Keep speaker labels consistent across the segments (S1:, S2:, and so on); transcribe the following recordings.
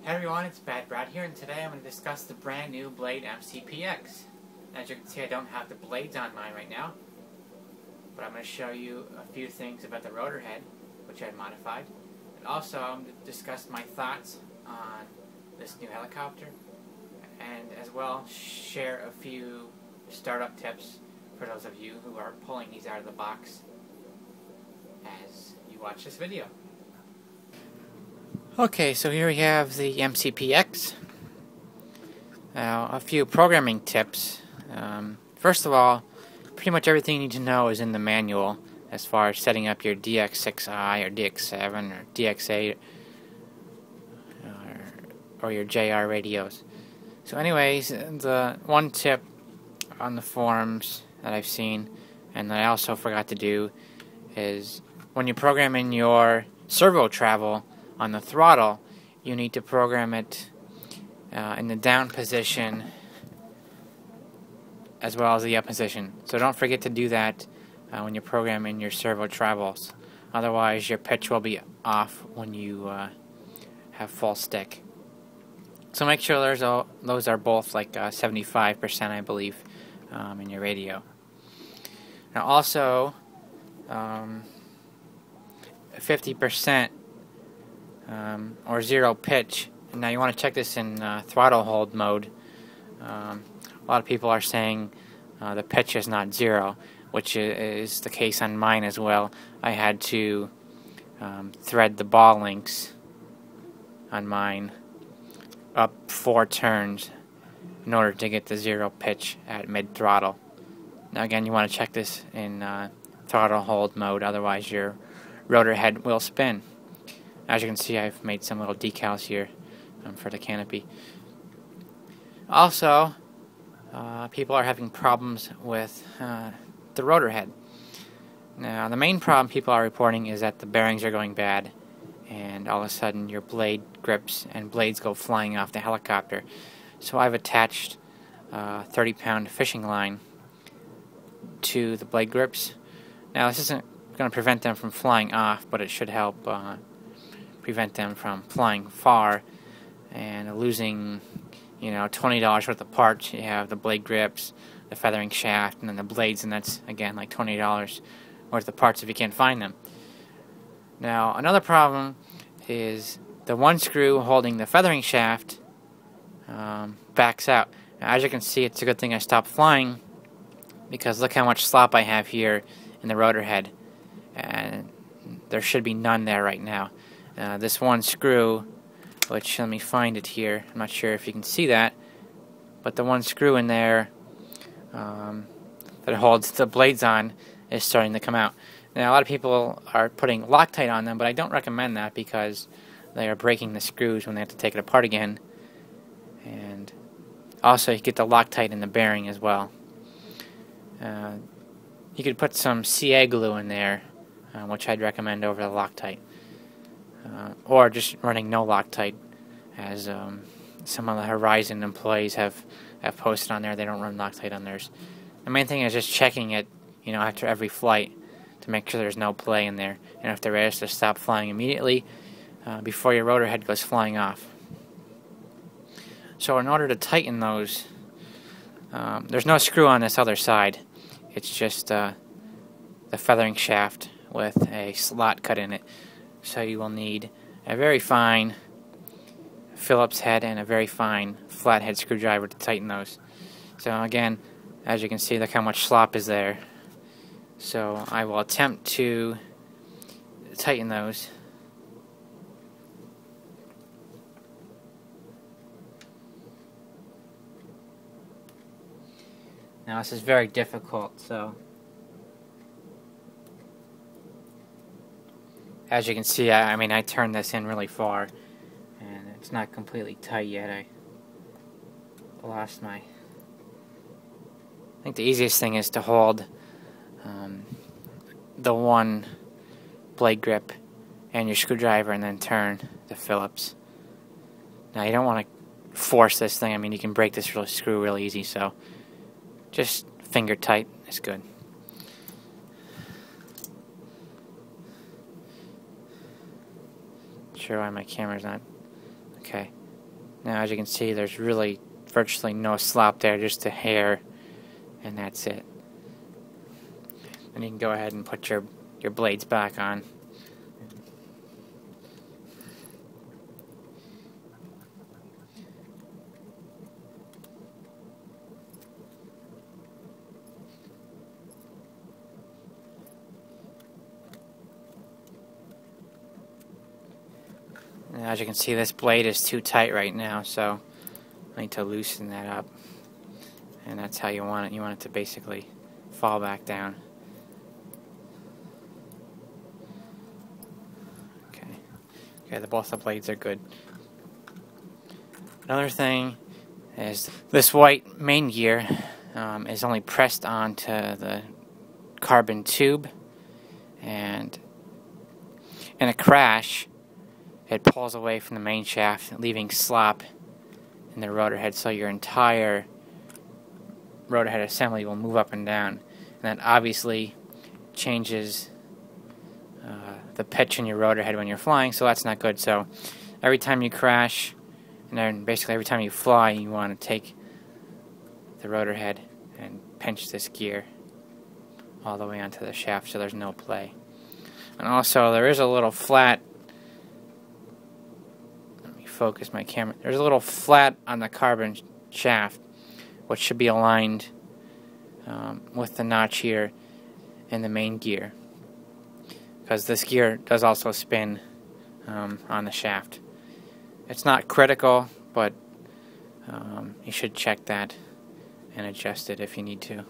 S1: Hey everyone, it's Bad Brad here, and today I'm going to discuss the brand new Blade mCpx. As you can see, I don't have the blades on mine right now, but I'm going to show you a few things about the rotor head, which I've modified. And also, I'm going to discuss my thoughts on this new helicopter, and as well share a few startup tips for those of you who are pulling these out of the box as you watch this video. Okay, so here we have the mCpx. Now, a few programming tips. First of all, pretty much everything you need to know is in the manual as far as setting up your DX6i or DX7 or DX8 or your JR radios. So anyways, the one tip on the forums that I've seen and that I also forgot to do is when you program in your servo travel on the throttle, you need to program it in the down position as well as the up position. So don't forget to do that when you program in your servo travels. Otherwise, your pitch will be off when you have full stick. So make sure those are both like 75%, I believe, in your radio. Now also, 50% or zero pitch. Now you want to check this in throttle hold mode. A lot of people are saying the pitch is not zero, which is the case on mine as well. I had to thread the ball links on mine up 4 turns in order to get the zero pitch at mid throttle. Now again, you want to check this in throttle hold mode, otherwise your rotor head will spin. As you can see, I've made some little decals here for the canopy. Also, people are having problems with the rotor head. Now, the main problem people are reporting is that the bearings are going bad, and all of a sudden your blade grips and blades go flying off the helicopter. So I've attached a 30-pound fishing line to the blade grips. Now, this isn't going to prevent them from flying off, but it should help prevent them from flying far and losing, $20 worth of parts. You have the blade grips, the feathering shaft, and then the blades, and that's again like $20 worth of parts if you can't find them. Now, another problem is the one screw holding the feathering shaft backs out. Now, as you can see, it's a good thing I stopped flying, because look how much slop I have here in the rotor head, and there should be none there right now. This one screw, which, let me find it here, I'm not sure if you can see that, but the one screw in there that holds the blades on is starting to come out. Now, a lot of people are putting Loctite on them, but I don't recommend that because they are breaking the screws when they have to take it apart again. And also, you get the Loctite in the bearing as well. You could put some CA glue in there, which I'd recommend over the Loctite. Or just running no Loctite, as some of the Horizion employees have posted on there. They don't run Loctite on theirs. The main thing is just checking it, after every flight to make sure there's no play in there. And if there is, to stop flying immediately before your rotor head goes flying off. So in order to tighten those, there's no screw on this other side. It's just the feathering shaft with a slot cut in it. So you will need a very fine Phillips head and a very fine flathead screwdriver to tighten those. So again, as you can see, look how much slop is there. So I will attempt to tighten those. Now this is very difficult, so as you can see, I turned this in really far, and it's not completely tight yet. I lost my... I think the easiest thing is to hold the one blade grip and your screwdriver and then turn the Phillips. Now, you don't want to force this thing. You can break this screw really easy, so just finger tight is good. Sure why my camera's not. Okay. Now, as you can see, there's really virtually no slop there, just a hair, and that's it. And you can go ahead and put your blades back on. And as you can see, this blade is too tight right now, so I need to loosen that up. And that's how you want it. You want it to basically fall back down. Okay, both the blades are good. Another thing is this white main gear is only pressed onto the carbon tube, and in a crash it pulls away from the main shaft, leaving slop in the rotor head, so your entire rotor head assembly will move up and down, and that obviously changes the pitch in your rotor head when you're flying, so that's not good. So every time you crash, and then basically every time you fly, you want to take the rotor head and pinch this gear all the way onto the shaft so there's no play. And also there is a little flat, let me focus my camera, there's a little flat on the carbon shaft which should be aligned with the notch here in the main gear, because this gear does also spin on the shaft. It's not critical, but you should check that and adjust it if you need to.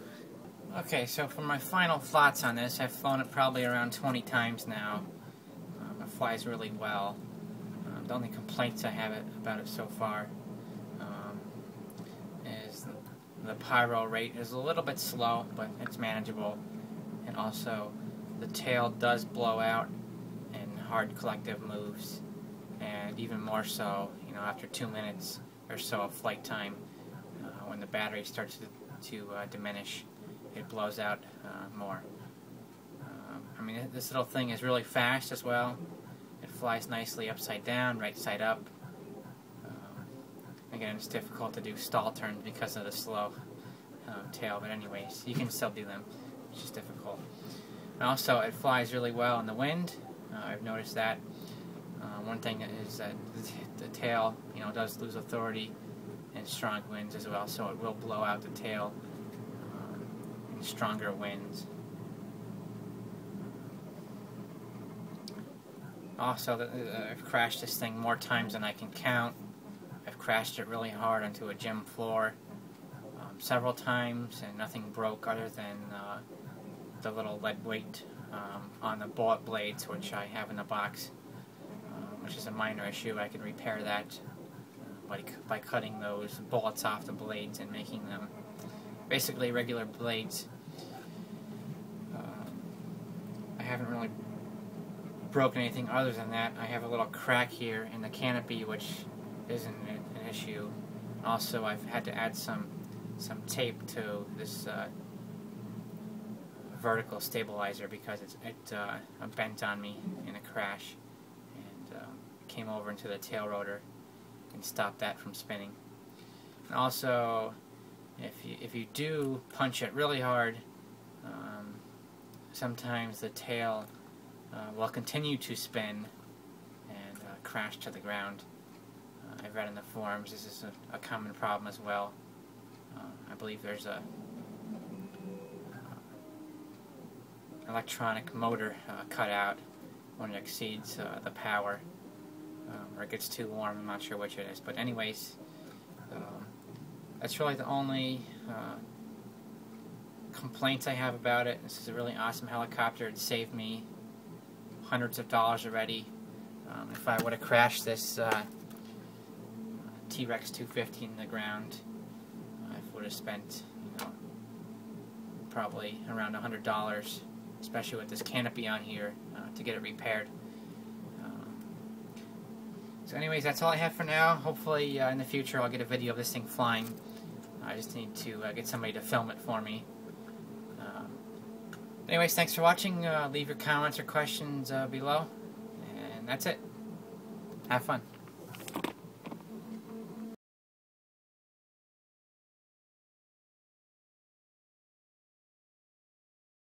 S1: Okay, so for my final thoughts on this, I've flown it probably around 20 times now. It flies really well. The only complaints I have about it so far is the pyro rate is a little bit slow, but it's manageable. And also, the tail does blow out in hard collective moves, and even more so, you know, after 2 minutes or so of flight time, when the battery starts to diminish, it blows out more. I mean, this little thing is really fast as well. It flies nicely upside down, right side up. Again, it's difficult to do stall turns because of the slow tail, but anyways, you can still do them. It's just difficult. And also, it flies really well in the wind. I've noticed that. One thing is that the tail, you know, does lose authority in strong winds as well, so it will blow out the tail in stronger winds. Also, I've crashed this thing more times than I can count. I've crashed it really hard onto a gym floor several times, and nothing broke other than the little lead weight on the bullet blades, which I have in the box, which is a minor issue. I can repair that by cutting those bullets off the blades and making them basically regular blades. I haven't really broken anything other than that. I have a little crack here in the canopy, which isn't an issue. Also, I've had to add some tape to this vertical stabilizer because it bent on me in a crash and came over into the tail rotor and stopped that from spinning. And also, if you do punch it really hard, sometimes the tail will continue to spin and crash to the ground. I've read in the forums this is a common problem as well. I believe there's a electronic motor cut out when it exceeds the power, or it gets too warm. I'm not sure which it is, but anyways, that's really the only complaints I have about it. This is a really awesome helicopter. It saved me hundreds of dollars already. If I would have crashed this T-Rex 250 in the ground, I would have spent, you know, probably around $100, especially with this canopy on here, to get it repaired. So anyways, that's all I have for now. Hopefully in the future I'll get a video of this thing flying. I just need to get somebody to film it for me. Anyways, thanks for watching. Leave your comments or questions below. And that's it. Have fun.